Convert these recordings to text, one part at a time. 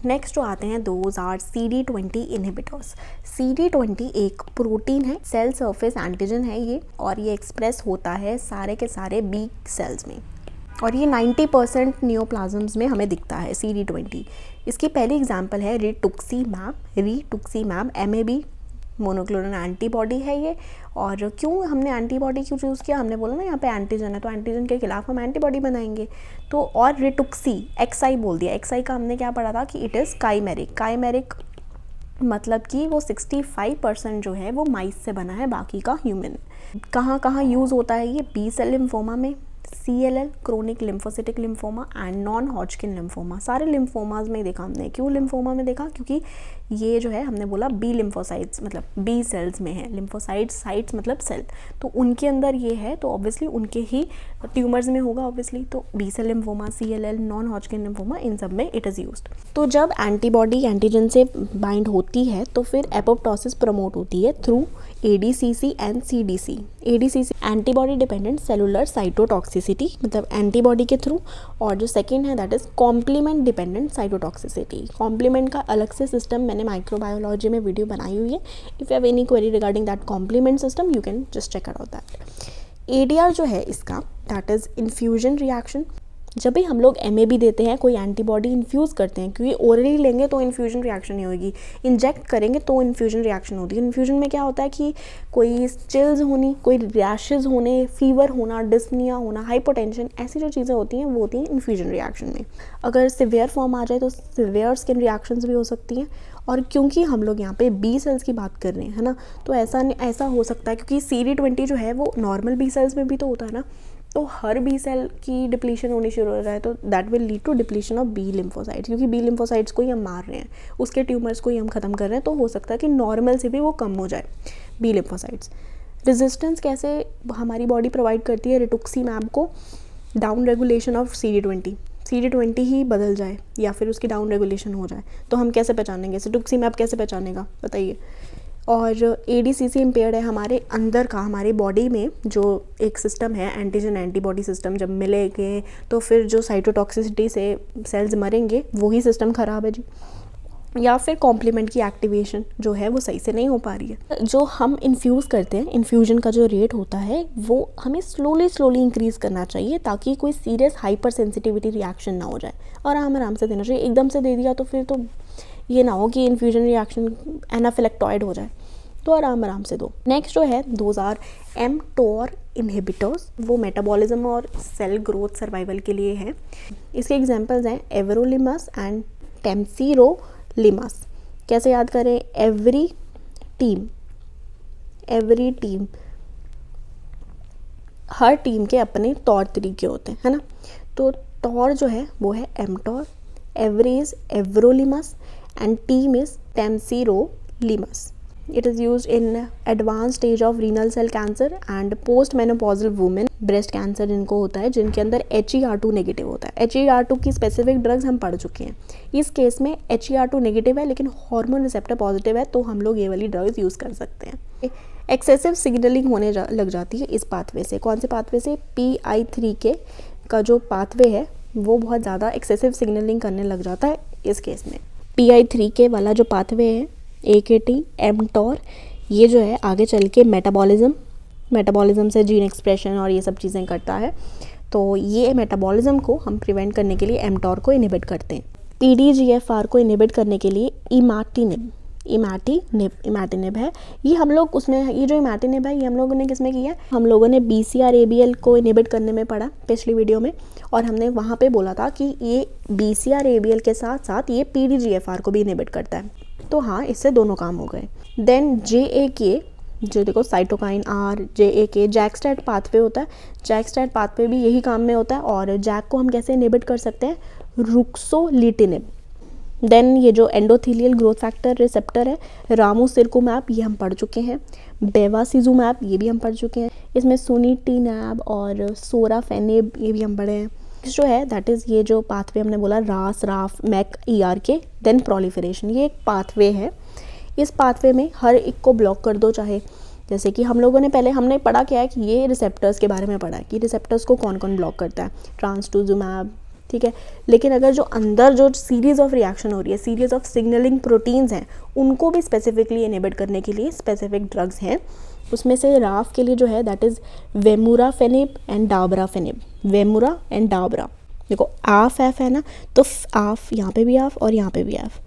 Next जो आते हैं those are CD20 inhibitors. CD20 एक प्रोटीन है, सेल सरफेस एंटीजन है ये, और ये एक्सप्रेस होता है सारे के सारे बी सेल्स में, और ये 90% नियोप्लाज्म्स में हमें दिखता है CD20। इसकी पहली एग्जांपल है रिटुक्सीमैब MAB मोनोक्लोनल एंटीबॉडी है ये। और क्यों हमने एंटीबॉडी क्यों चूज़ किया, हमने बोला ना यहाँ पे एंटीजन है तो एंटीजन के खिलाफ हम एंटीबॉडी बनाएंगे। तो और रिटुक्सी XI बोल दिया, XI का हमने क्या पढ़ा था कि इट इज़ काइमेरिक मतलब कि वो 65% जो है वो माइस से बना है, बाकी का ह्यूमन। कहाँ कहाँ यूज़ होता है ये, बी सेल लिम्फोमा में, CLL chronic lymphocytic lymphoma and non Hodgkin lymphoma, सारे लिम्फोमाज में देखा हमने। क्यों लिम्फोमा में देखा, क्योंकि ये जो है हमने बोला बी लिम्फोसाइट्स मतलब बी सेल्स में है, लिम्फोसाइट्स साइट्स मतलब सेल, तो उनके अंदर ये है तो ऑब्वियसली उनके ही ट्यूमर्स में होगा ऑब्वियसली। तो B cell lymphoma, CLL, non Hodgkin lymphoma, इन सब में इट इज़ यूज्ड। तो जब एंटीबॉडी एंटीजन से बाइंड होती है तो फिर एपोप्टोसिस प्रमोट होती है through ADCC and CDC। ADCC antibody dependent cellular cytotoxicity मतलब एंटीबॉडी के थ्रू, और जो सेकेंड है that is complement dependent cytotoxicity. Complement का अलग से सिस्टम मैंने माइक्रोबायोलॉजी में वीडियो बनाई हुई है, if you have any query regarding that complement system you can just check out that. ADR जो है इसका दैट इज इन्फ्यूजन रिएक्शन। जब भी हम लोग MAB देते हैं, कोई एंटीबॉडी इन्फ्यूज़ करते हैं, क्योंकि ओरली लेंगे तो इन्फ्यूजन रिएक्शन नहीं होगी, इंजेक्ट करेंगे तो इन्फ्यूजन रिएक्शन होती है। इन्फ्यूजन में क्या होता है कि कोई चिल्स होनी, कोई रैशेज़ होने, फीवर होना, डिस्निया होना, हाइपोटेंशन, ऐसी जो चीज़ें होती हैं वो होती हैं इन्फ्यूजन रिएक्शन में। अगर सिवियर फॉर्म आ जाए तो सिवियर स्किन रिएक्शंस भी हो सकती हैं। और क्योंकि हम लोग यहाँ पे बी सेल्स की बात कर रहे हैं, है ना, तो ऐसा हो सकता है क्योंकि CD20 जो है वो नॉर्मल बी सेल्स में भी तो होता है ना, तो हर बी सेल की डिप्लीशन होनी शुरू हो रहा है तो that will lead to depletion of B lymphocytes, क्योंकि बी लिम्फोसाइट्स को ही हम मार रहे हैं, उसके ट्यूमर्स को ही हम ख़त्म कर रहे हैं, तो हो सकता है कि नॉर्मल से भी वो कम हो जाए बी लिम्फोसाइट्स। रेजिस्टेंस कैसे हमारी बॉडी प्रोवाइड करती है रिटुक्सीमैब को, डाउन रेगुलेशन ऑफ CD20 ही बदल जाए या फिर उसकी डाउन रेगुलेशन हो जाए तो हम कैसे पहचानेंगे, रिटुक्सीमैब कैसे पहचानेगा बताइए। और ADCC इम्पेयर्ड है हमारे अंदर का, हमारी बॉडी में जो एक सिस्टम है एंटीजन एंटीबॉडी सिस्टम, जब मिलेंगे तो फिर जो साइटोटॉक्सिसिटी से सेल्स मरेंगे वही सिस्टम ख़राब है जी। या फिर कॉम्प्लीमेंट की एक्टिवेशन जो है वो सही से नहीं हो पा रही है। जो हम इन्फ्यूज़ करते हैं, इन्फ्यूजन का जो रेट होता है वो हमें स्लोली इंक्रीज़ करना चाहिए ताकि कोई सीरियस हाइपर सेंसिटिविटी रिएक्शन ना हो जाए, और आराम से देना चाहिए। एकदम से दे दिया तो फिर तो ये ना हो कि इन्फ्यूजन रिएक्शन एनाफिलेक्टॉइड हो जाए, तो आराम से दो। नेक्स्ट जो है दोज आर mTOR इनहिबिटर्स, वो मेटाबॉलिज्म और सेल ग्रोथ सर्वाइवल के लिए है। इसके एग्जांपल्स हैं एवरोलिमस एंड टेम्सिरोलिमस। कैसे याद करें, एवरी टीम हर टीम के अपने तौर तरीके होते हैं, है ना, तो टॉर जो है वो है mTOR, every is everolimus and team is Temsirolimus. It is used in advanced stage of renal cell cancer and postmenopausal women, breast cancer जिनको होता है, जिनके अंदर HER2 नेगेटिव होता है। HER2 की स्पेसिफिक ड्रग्स हम पढ़ चुके हैं। इस केस में HER2 नेगेटिव है लेकिन हार्मोन रिसेप्टर पॉजिटिव है, तो हम लोग ये वाली ड्रग्स यूज़ कर सकते हैं। एक्सेसिव सिग्नलिंग होने लग जाती है इस पाथवे से। कौन से पाथवे से, PI3 के का जो पाथवे है वो बहुत ज़्यादा एक्सेसिव सिग्नलिंग करने लग जाता है इस केस में। PI3 के वाला जो पाथवे है AKT mTOR, ये जो है आगे चल के मेटाबॉलिज्म से जीन एक्सप्रेशन और ये सब चीज़ें करता है, तो ये मेटाबॉलिज्म को हम प्रिवेंट करने के लिए mTOR को इनहिबिट करते हैं। PDGFR को इनहिबिट करने के लिए इमैटिनिब है। ये हम लोग उसमें, ये जो इमैटिनिब है ये हम लोगों ने किसमें किया है, हम लोगों ने BCR-ABL को इनहिबिट करने में पढ़ा पिछली वीडियो में, और हमने वहाँ पे बोला था कि ये BCR-ABL के साथ साथ ये PDGFR को भी इनहिबिट करता है, तो हाँ इससे दोनों काम हो गए। देन JAK, जो देखो साइटोकाइन R, JAK जैकस्टैट पाथवे होता है, जैकस्टैट पाथवे भी यही काम में होता है, और जैक को हम कैसे इनहिबिट कर सकते हैं, रुक्सोलिटिनिब। देन ये जो एंडोथीलियल ग्रोथ फैक्टर रिसेप्टर है रामुसिरकुमैब, ये हम पढ़ चुके हैं। बेवासिजुमैब, ये भी हम पढ़ चुके हैं। इसमें सुनिटिनैब और सोराफेनेब, ये भी हम पढ़े हैं। जो है दैट इज़ ये जो पाथवे हमने बोला Raf MEK ERK, then proliferation, ये एक पाथवे है। इस पाथवे में हर एक को ब्लॉक कर दो, चाहे जैसे कि हम लोगों ने पहले हमने पढ़ा क्या है कि ये रिसेप्टर्स के बारे में पढ़ा है कि रिसेप्टर्स को कौन कौन ब्लॉक करता है, ट्रांसटूजुमैब, ठीक है। लेकिन अगर जो अंदर जो सीरीज़ ऑफ रिएक्शन हो रही है, सीरीज़ ऑफ सिग्नलिंग प्रोटीन्स हैं, उनको भी स्पेसिफिकली इनहिबिट करने के लिए स्पेसिफिक ड्रग्स हैं। उसमें से राफ के लिए जो है that is vemurafenib and dabrafenib. Vemura and dabra, देखो आफ एफ है ना, तो आफ यहाँ पे भी आफ और यहाँ पे भी आफ,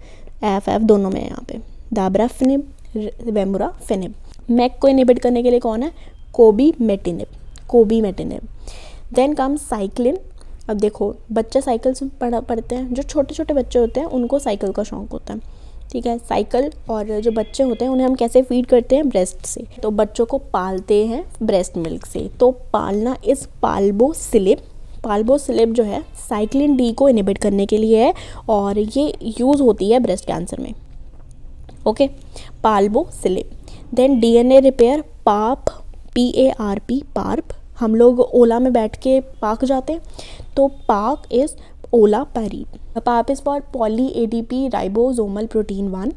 एफ एफ दोनों में है यहाँ पे। डाबराफेनिब, वेमुराफेनिब। मैक को इनहिबिट करने के लिए कौन है? Cobimetinib, cobimetinib. Then come cyclin. अब देखो बच्चे साइकिल से पढ़ते हैं, जो छोटे छोटे बच्चे होते हैं उनको साइकिल का शौक़ होता है, ठीक है। साइकिल, और जो बच्चे होते हैं उन्हें हम कैसे फीड करते हैं? ब्रेस्ट से। तो बच्चों को पालते हैं ब्रेस्ट मिल्क से। तो पालना इस पाल्बोसिलिब। पाल्बोसिलिब जो है साइक्लिन डी को इनहिबिट करने के लिए है, और ये यूज़ होती है ब्रेस्ट कैंसर में। Okay, palbociclib. Then DNA repair, PARP, PARP, PARP. हम लोग ओला में बैठ के पार्क जाते हैं, तो park is olaparib. PARP is for poly ADP ribosomal protein 1,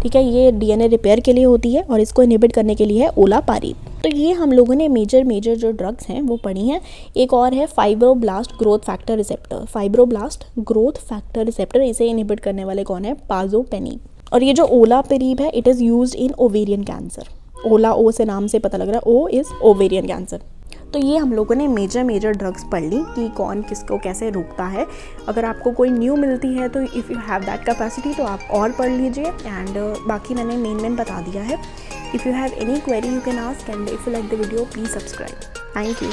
ठीक है। ये डीएनए रिपेयर के लिए होती है और इसको इनहिबिट करने के लिए है ओलापारीब। तो ये हम लोगों ने मेजर जो ड्रग्स हैं वो पढ़ी हैं। एक और है fibroblast growth factor receptor. Fibroblast growth factor receptor, इसे इनहिबिट करने वाले कौन है? पाजोपेनिब। और ये जो ओलापारीब है it is used in ovarian cancer. Ola, O से नाम से पता लग रहा है, ओ इज़ ओवेरियन कैंसर। तो ये हम लोगों ने मेजर ड्रग्स पढ़ ली कि कौन किसको कैसे रोकता है। अगर आपको कोई न्यू मिलती है तो if you have that capacity तो आप और पढ़ लीजिए, एंड बाकी मैंने मेन बता दिया है। If you have any query you can ask, and if you like the video please subscribe. Thank you.